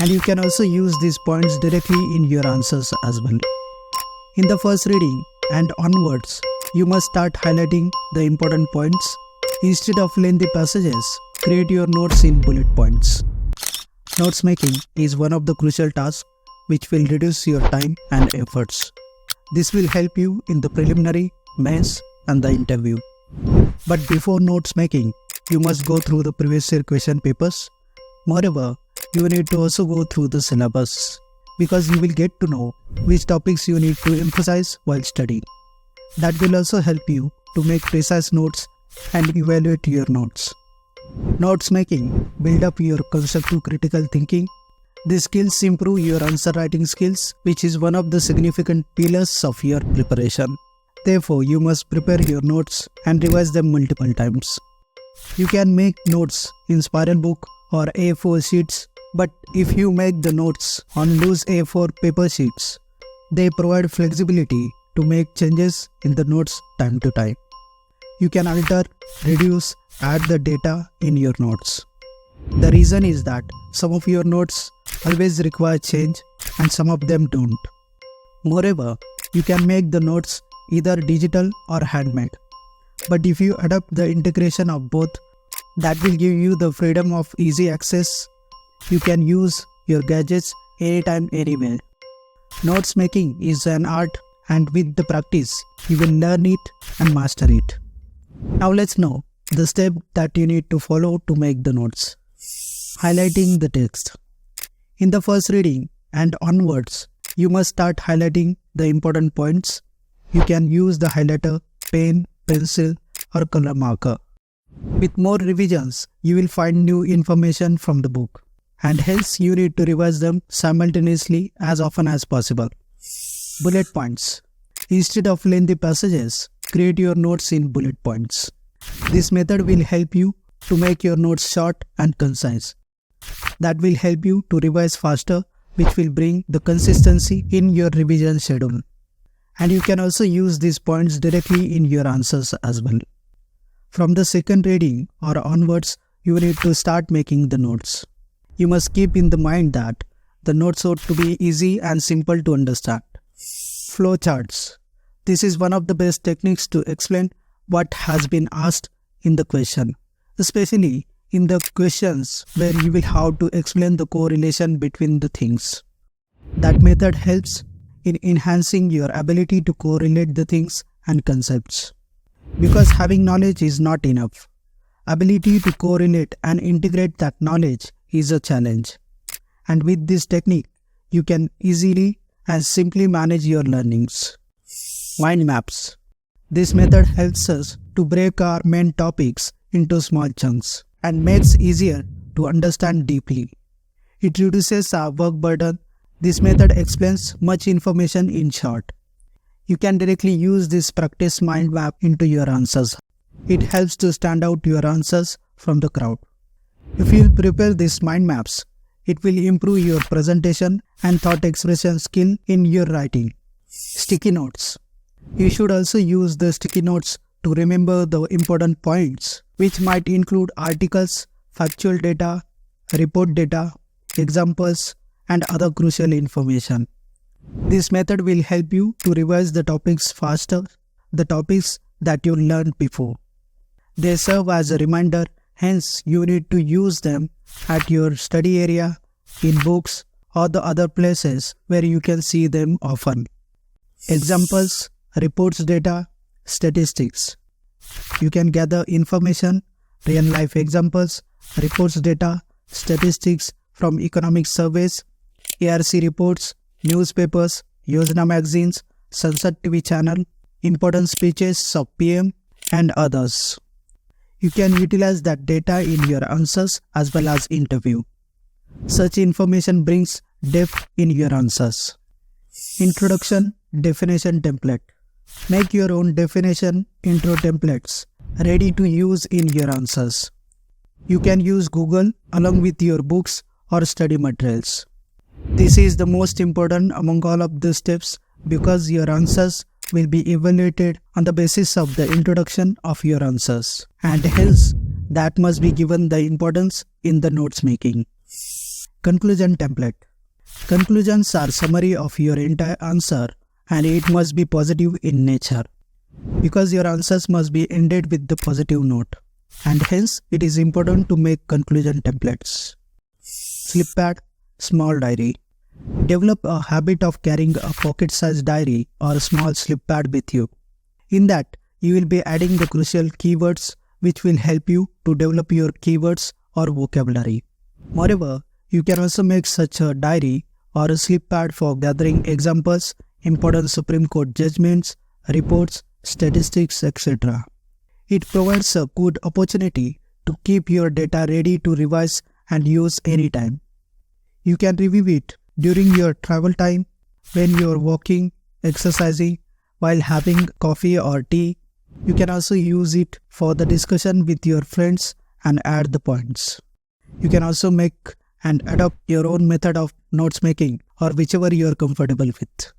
And you can also use these points directly in your answers as well. In the first reading and onwards, you must start highlighting the important points. Instead of lengthy passages, create your notes in bullet points. Notes making is one of the crucial tasks which will reduce your time and efforts. This will help you in the preliminary, mains, and the interview. But before notes making, you must go through the previous year question papers. Moreover, you need to also go through the syllabus, because you will get to know which topics you need to emphasize while studying. That will also help you to make precise notes and evaluate your notes. Notes making build up your constructive critical thinking. These skills improve your answer writing skills, which is one of the significant pillars of your preparation. Therefore, you must prepare your notes and revise them multiple times. You can make notes in spiral book or A4 sheets, but if you make the notes on loose A4 paper sheets, they provide flexibility to make changes in the notes time to time. You can alter, reduce, add the data in your notes. The reason is that some of your notes always require change and some of them don't. Moreover, you can make the notes either digital or handmade. But if you adopt the integration of both, that will give you the freedom of easy access. You can use your gadgets anytime, anywhere. Notes making is an art, and with the practice, you will learn it and master it. Now let's know the step that you need to follow to make the notes. Highlighting the text. In the first reading and onwards, you must start highlighting the important points. You can use the highlighter, pen, pencil, or color marker. With more revisions, you will find new information from the book, and hence you need to revise them simultaneously as often as possible. Bullet points. Instead of lengthy passages, create your notes in bullet points. This method will help you to make your notes short and concise. That will help you to revise faster, which will bring the consistency in your revision schedule. And you can also use these points directly in your answers as well. From the second reading or onwards, you need to start making the notes. You must keep in the mind that the notes ought to be easy and simple to understand. Flowcharts. This is one of the best techniques to explain what has been asked in the question, especially in the questions where you will have to explain the correlation between the things. That method helps in enhancing your ability to correlate the things and concepts. Because having knowledge is not enough. Ability to correlate and integrate that knowledge is a challenge. And with this technique, you can easily and simply manage your learnings. Mind maps. This method helps us to break our main topics into small chunks and makes easier to understand deeply. It reduces our work burden. This method explains much information in short. You can directly use this practice mind map into your answers. It helps to stand out your answers from the crowd. If you prepare these mind maps, it will improve your presentation and thought expression skill in your writing. Sticky notes. You should also use the sticky notes to remember the important points, which might include articles, factual data, report data, examples, and other crucial information. This method will help you to revise the topics faster, the topics that you learned before. They serve as a reminder, hence you need to use them at your study area, in books, or the other places where you can see them often. Examples, reports data, statistics. You can gather information, real-life examples, reports data, statistics from economic surveys, ARC reports, newspapers, Yojana magazines, Sunset TV channel, important speeches of PM, and others. You can utilize that data in your answers as well as interview. Such information brings depth in your answers. Introduction, definition template. Make your own definition intro templates ready to use in your answers. You can use Google along with your books or study materials. This is the most important among all of the steps because your answers will be evaluated on the basis of the introduction of your answers, and hence that must be given the importance in the notes making. Conclusion template. Conclusions are summary of your entire answer and it must be positive in nature. Because your answers must be ended with the positive note. And hence it is important to make conclusion templates. Slip pad, small diary. Develop a habit of carrying a pocket-sized diary or a small slip pad with you. In that, you will be adding the crucial keywords which will help you to develop your keywords or vocabulary. Moreover, you can also make such a diary or a slip pad for gathering examples, important Supreme Court judgments, reports, statistics, etc. It provides a good opportunity to keep your data ready to revise and use anytime. You can review it during your travel time, when you are walking, exercising, while having coffee or tea. You can also use it for the discussion with your friends and add the points. You can also make and adopt your own method of notes making or whichever you are comfortable with.